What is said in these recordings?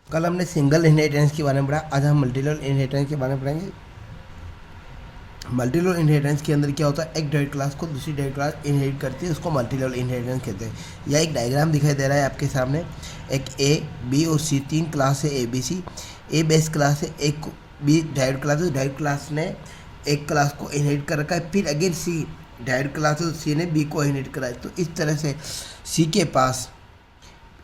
कल हमने single inheritance के बारे में पढ़ा, आज हम मल्टी लेवल इनहेरिटेंस के बारे में पढ़ेंगे। मल्टी लेवल इनहेरिटेंस के अंदर क्या होता है, एक डायरेक्ट क्लास को दूसरी डायरेक्ट क्लास इनहेरिट करती है, उसको मल्टी लेवल इनहेरिटेंस कहते हैं। यह एक डायग्राम दिखाई दे रहा है आपके सामने। एक ए, बी और सी, तीन क्लास है A B C. A base class है, एक बी डायरेक्ट क्लास है, डायरेक्ट क्लास ने एक क्लास को इनहेरिट कर रखा है। फिर अगेन सी डायरेक्ट क्लास है, सी ने बी को इनहेरिट करा है। तो इस तरह से सी के पास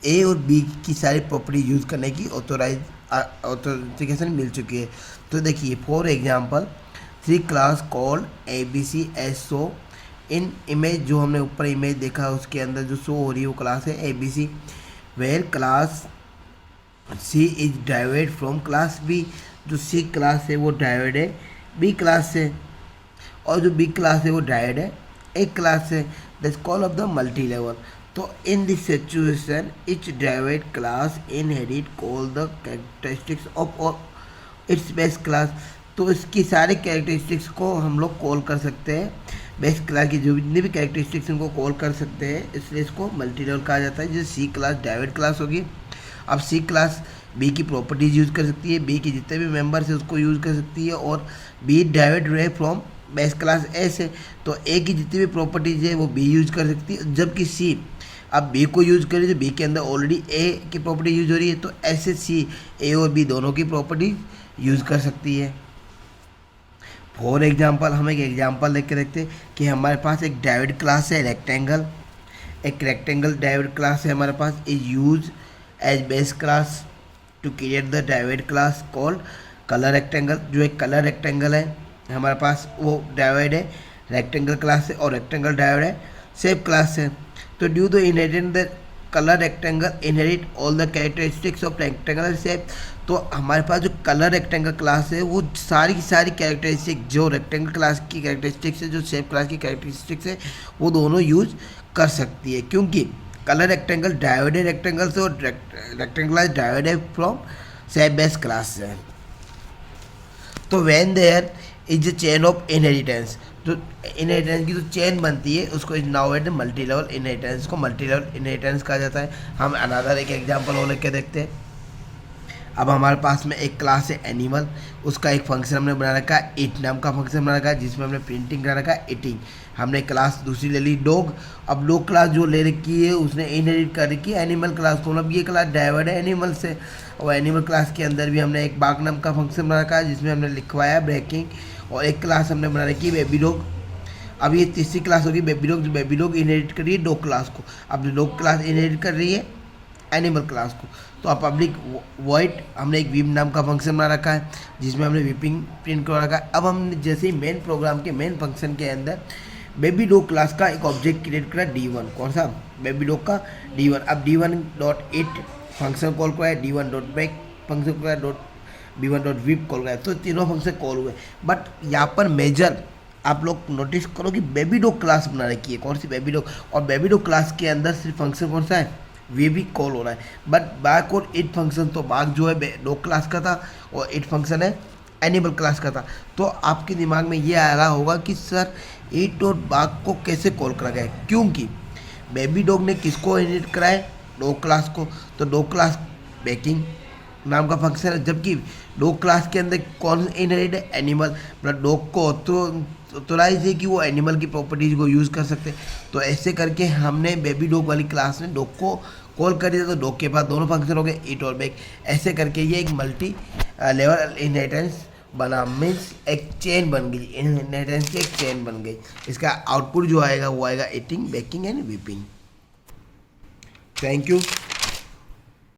ए और बी की सारी प्रॉपर्टी यूज़ करने की ऑथोराइजेशन मिल चुकी है। तो देखिए, for example three class called A B C S so. इन इमेज जो हमने ऊपर इमेज देखा उसके अंदर जो शो हो रही है वो क्लास है A B C, where class C is डाइवेड फ्रॉम क्लास बी। जो सी क्लास है वो डाइवेड है बी क्लास से, और जो बी क्लास है वो डाइवेड है ए क्लास से। That's call of the multi level. तो इन दिस सिचुएशन इच डाइवेड class inherit call the characteristics of its base class. तो इसकी सारे कैरेक्टरिस्टिक्स को हम लोग कॉल कर सकते हैं, बेस क्लास की जो जितनी भी कैरेक्टरिस्टिक्स उनको कॉल कर सकते हैं, इसलिए इसको मल्टी लेवल कहा जाता है। जैसे सी क्लास डाइवेड क्लास होगी। अब सी क्लास बी की प्रॉपर्टीज यूज़ कर सकती है, बी के जितने भी मेंबर्स हैं उसको यूज़ कर सकती है, और बी डाइवेड रहे फ्रॉम बेस क्लास ए से, तो ए की जितनी भी प्रॉपर्टीज है वो बी यूज़ कर सकती है। जबकि सी अब बी को यूज़ करें तो बी के अंदर ऑलरेडी ए की प्रॉपर्टी यूज हो रही है, तो ऐसे सी ए और बी दोनों की प्रॉपर्टी यूज़ कर सकती है। फॉर एग्जांपल हम एक एग्जांपल देख के देखते हैं कि हमारे पास एक डाइवेड क्लास है रेक्टेंगल। एक रेक्टेंगल डाइवेड क्लास है हमारे पास, is use as base class to create the डाइवेड क्लास कॉल्ड कलर रेक्टेंगल। जो एक कलर रेक्टेंगल है हमारे पास वो डाइवेड है, रेक्टेंगल क्लास है, और रेक्टेंगल डाइवेड है शेप क्लास है। तो due the inheritance the colour rectangle inherit all the characteristics of rectangle shape. तो हमारे पास जो कलर रेक्टेंगल क्लास है वो सारी की सारी कैरेक्टरिस्टिक जो रेक्टेंगल क्लास की कैरेक्टरिस्टिक्स है, जो शेप क्लास की कैरेक्टरिस्टिक्स है, वो दोनों यूज कर सकती है, क्योंकि कलर रेक्टेंगल डाइवेड है रेक्टेंगल से, और रेक्टेंगल क्लास डाइवेड है फ्रॉम शेप बेस क्लास से। तो when there is a chain of inheritance, जो इनहेरिटेंस की जो चेन बनती है उसको is now at multi level inheritance को मल्टी लेवल इनहेरिटेंस कहा जाता है। हम अनदर एक एग्जांपल और लेके देखते हैं। अब हमारे पास में एक क्लास है एनिमल, उसका एक फंक्शन हमने बना रखा है ईट नाम का फंक्शन बना रखा है, जिसमें हमने प्रिंटिंग बना रखा है ईटिंग। हमने क्लास दूसरी ले ली डॉग। अब डॉग क्लास जो ले रखी है उसने इनहेरिट कर रखी है एनिमल क्लास को, मतलब ये क्लास डाइवर्ड है एनिमल से। और एनिमल क्लास के अंदर भी हमने एक बाग नाम का फंक्शन बना रखा है, जिसमें हमने लिखवाया ब्रेकिंग, और एक क्लास हमने बना रखी है बेबी डॉग। अब ये तीसरी क्लास होगी बेबी डॉग, जो बेबी डॉग इनहेरिट कर रही है डॉग क्लास को। अब डॉग क्लास इनहेरिट कर रही है एनिमल क्लास को। तो अब पब्लिक वॉइड हमने एक वीप नाम का फंक्शन बना रखा है, जिसमें हमने वीपिंग प्रिंट करवा रखा है। अब हमने जैसे ही मेन प्रोग्राम के मेन फंक्शन के अंदर बेबी डॉग क्लास का एक ऑब्जेक्ट क्रिएट करा D1, कौन सा, बेबी डॉग का D1। अब D1.it फंक्शन कॉल करा है, D1.back फंक्शन करा है, B1.whip कॉल करा है। तो तीनों फंक्शन कॉल हुए। बट यहाँ पर मेजर आप लोग नोटिस करो कि बेबी डॉग क्लास बना रखी है, कौन सी, बेबी डॉग। और बेबी डॉग क्लास के अंदर सिर्फ फंक्शन कौन सा है, वे भी कॉल हो रहा है। बट बाग और इट फंक्शन, तो बाग जो है डॉग क्लास का था और इट फंक्शन है एनिमल क्लास का था। तो आपके दिमाग में ये आ रहा होगा कि सर इट और बाग को कैसे कॉल करा गया, क्योंकि बेबी डॉग ने किसको इनहेरिट करा है, डॉग क्लास को। तो डॉग क्लास बेकिंग नाम का फंक्शन है, जबकि डॉग क्लास के अंदर कौन इनहेरिट है, एनिमल। मतलब डॉग को ऑथोराइज है कि वो एनिमल की प्रॉपर्टीज को यूज़ कर सकते हैं। तो ऐसे करके हमने बेबी डॉग वाली क्लास में डॉग को कॉल कर दिया, तो डॉग के पास दोनों फंक्शन हो गए ईट और बेक। ऐसे करके ये एक मल्टी लेवल इनहेरिटेंस बना, मीन्स एक चेन बन गई, इनहेरिटेंस की एक चेन बन गई। इसका आउटपुट जो आएगा वो आएगा eating, baking and weeping. Thank you.